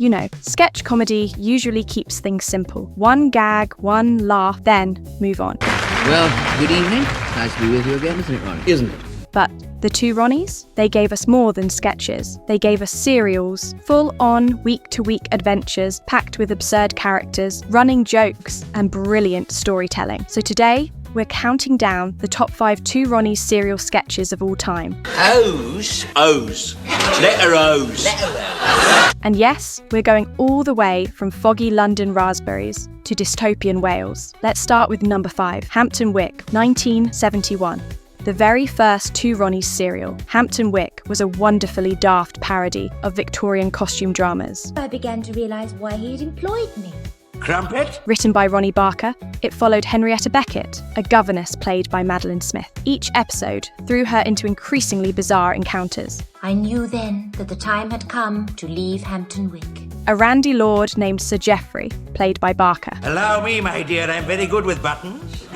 You know, sketch comedy usually keeps things simple. One gag, one laugh, then move on. Well, good evening. Nice to be with you again, isn't it, Ronnie? Isn't it? But the Two Ronnies, they gave us more than sketches. They gave us serials, full-on, week-to-week adventures, packed with absurd characters, running jokes, and brilliant storytelling. So today, we're counting down the top 5 Two Ronnies serial sketches of all time. O's. Letter O's. And yes, we're going all the way from foggy London raspberries to dystopian Wales. Let's start with number 5, Hampton Wick, 1971. The very first Two Ronnies serial, Hampton Wick, was a wonderfully daft parody of Victorian costume dramas. I began to realise why he had employed me. Crumpet. Written by Ronnie Barker, it followed Henrietta Beckett, a governess played by Madeline Smith. Each episode threw her into increasingly bizarre encounters. I knew then that the time had come to leave Hampton Wick. A randy lord named Sir Geoffrey, played by Barker. Allow me, my dear, I'm very good with buttons.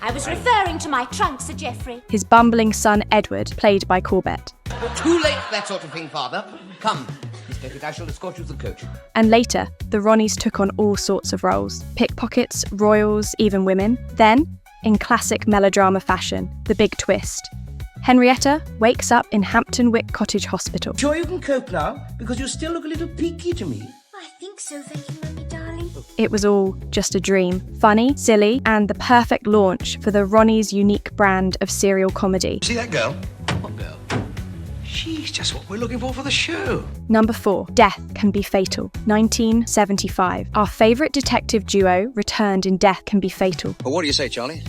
I was referring to my trunk, Sir Geoffrey. His bumbling son Edward, played by Corbett. Too late for that sort of thing, Father. Come, Miss Beckett, I shall escort you to the coach. And later, the Ronnies took on all sorts of roles. Pickpockets, royals, even women. Then, in classic melodrama fashion, the big twist. Henrietta wakes up in Hampton Wick Cottage Hospital. Sure you can cope now? Because you still look a little peaky to me. I think so, thank you, Mummy darling. It was all just a dream. Funny, silly, and the perfect launch for the Ronnies' unique brand of serial comedy. See that girl? What girl? She's just what we're looking for the show. Number 4, Death Can Be Fatal, 1975. Our favourite detective duo returned in Death Can Be Fatal. Well, what do you say, Charlie?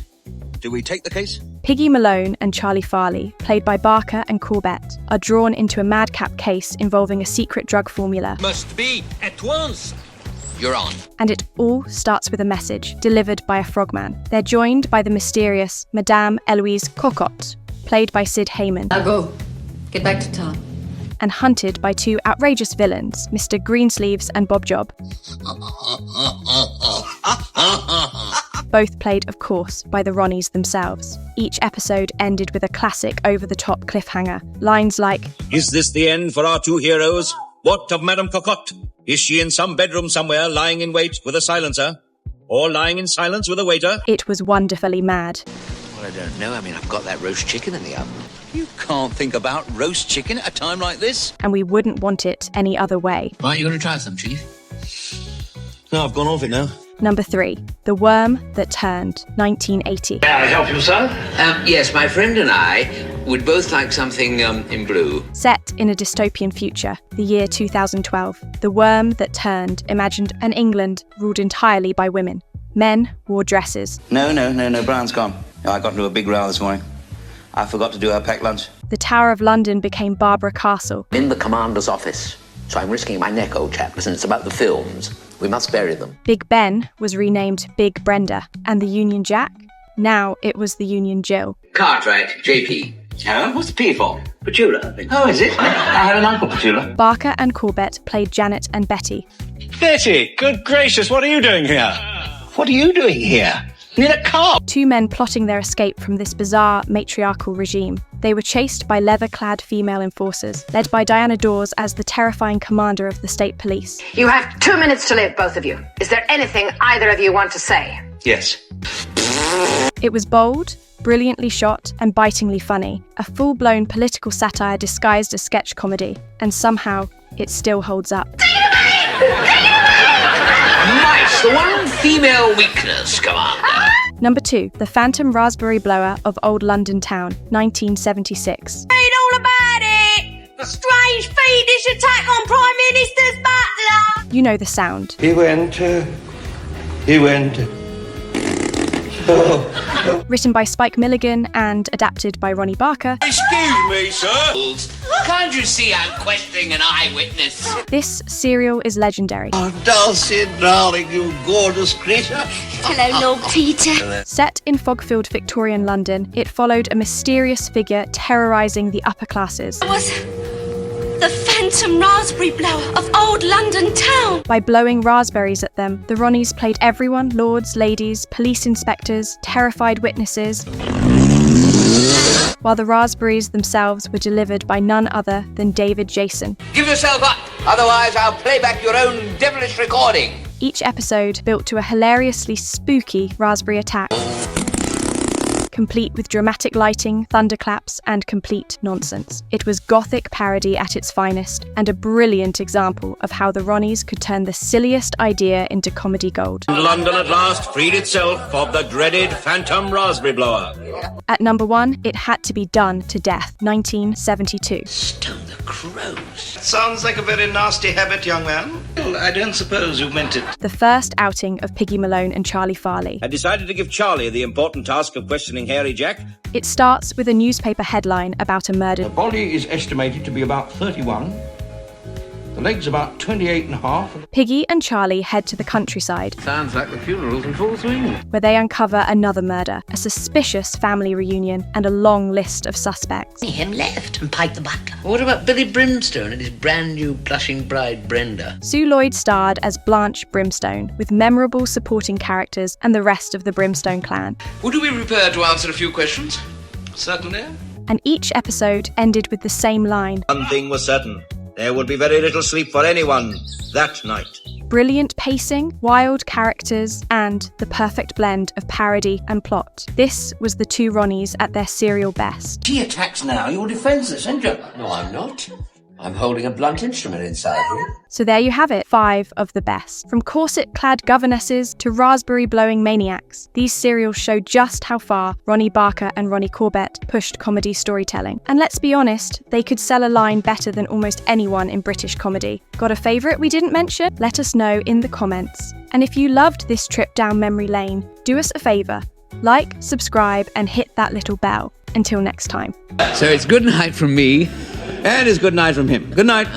Do we take the case? Piggy Malone and Charlie Farley, played by Barker and Corbett, are drawn into a madcap case involving a secret drug formula. Must be at once. You're on. And it all starts with a message delivered by a frogman. They're joined by the mysterious Madame Eloise Cocotte, played by Sid Heyman. Now go. Get back to town. And hunted by 2 outrageous villains, Mr. Greensleeves and Bob Job. Both played, of course, by the Ronnies themselves. Each episode ended with a classic over-the-top cliffhanger. Lines like, "Is this the end for our 2 heroes? What of Madame Cocotte? Is she in some bedroom somewhere, lying in wait with a silencer? Or lying in silence with a waiter?" It was wonderfully mad. Well, I don't know. I mean, I've got that roast chicken in the oven. You can't think about roast chicken at a time like this. And we wouldn't want it any other way. Right, you going to try some, Chief? No, I've gone off it now. Number 3, The Worm That Turned, 1980. May I help you, sir? Yes, my friend and I would both like something in blue. Set in a dystopian future, the year 2012, The Worm That Turned imagined an England ruled entirely by women. Men wore dresses. No, Brian's gone. I got into a big row this morning. I forgot to do her packed lunch. The Tower of London became Barbara Castle. In the commander's office. So I'm risking my neck, old chap. Listen, it's about the films. We must bury them. Big Ben was renamed Big Brenda, and the Union Jack? Now it was the Union Jill. Cartwright, JP. Oh, what's the P for? Petula, I think. Oh, is it? I have an uncle, Petula. Barker and Corbett played Janet and Betty. Betty, good gracious, what are you doing here? What are you doing here? In a car? 2 men plotting their escape from this bizarre matriarchal regime. They were chased by leather-clad female enforcers, led by Diana Dawes as the terrifying commander of the state police. You have 2 minutes to live, both of you. Is there anything either of you want to say? Yes. It was bold, brilliantly shot, and bitingly funny. A full-blown political satire disguised as sketch comedy. And somehow, it still holds up. Nice, the one female weakness, Commander. Number 2, The Phantom Raspberry Blower of Old London Town, 1976. Read all about it! The strange fiendish attack on Prime Minister's butler! You know the sound. He went. Written by Spike Milligan and adapted by Ronnie Barker, Excuse me, sir. Can't you see I'm questioning an eyewitness? this serial is legendary. Oh, Dulcie, darling, you gorgeous creature. Hello, Lord Peter. Set in fog-filled Victorian London, it followed a mysterious figure terrorising the upper classes. I was the Phantom Raspberry Blower of Old London Town. By blowing raspberries at them, the Ronnies played everyone, lords, ladies, police inspectors, terrified witnesses, while the raspberries themselves were delivered by none other than David Jason. Give yourself up, otherwise I'll play back your own devilish recording. Each episode built to a hilariously spooky raspberry attack, complete with dramatic lighting, thunderclaps, and complete nonsense. It was gothic parody at its finest, and a brilliant example of how the Ronnies could turn the silliest idea into comedy gold. London at last freed itself of the dreaded phantom raspberry blower. At number 1, It Had to Be Done to Death, 1972. Stone the crows. Sounds like a very nasty habit, young man. Well, I don't suppose you meant it. The first outing of Piggy Malone and Charlie Farley. I decided to give Charlie the important task of questioning Hairy Jack. It starts with a newspaper headline about a murdered. The body is estimated to be about 31. The legs about 28.5. Piggy and Charlie head to the countryside. Sounds like the funeral's in full swing. Where they uncover another murder, a suspicious family reunion, and a long list of suspects. Him left and Pike the butler. What about Billy Brimstone and his brand new blushing bride Brenda? Sue Lloyd starred as Blanche Brimstone, with memorable supporting characters and the rest of the Brimstone clan. Would you be prepared to answer a few questions? Certainly. And each episode ended with the same line. One thing was certain. There would be very little sleep for anyone that night. Brilliant pacing, wild characters, and the perfect blend of parody and plot. This was the Two Ronnies at their serial best. She attacks now, you're defenseless, aren't you? No, I'm not. I'm holding a blunt instrument inside here. So there you have it, 5 of the best. From corset-clad governesses to raspberry-blowing maniacs, these serials show just how far Ronnie Barker and Ronnie Corbett pushed comedy storytelling. And let's be honest, they could sell a line better than almost anyone in British comedy. Got a favourite we didn't mention? Let us know in the comments. And if you loved this trip down memory lane, do us a favour. Like, subscribe, and hit that little bell. Until next time. So it's good night from me, and it's good night from him. Good night.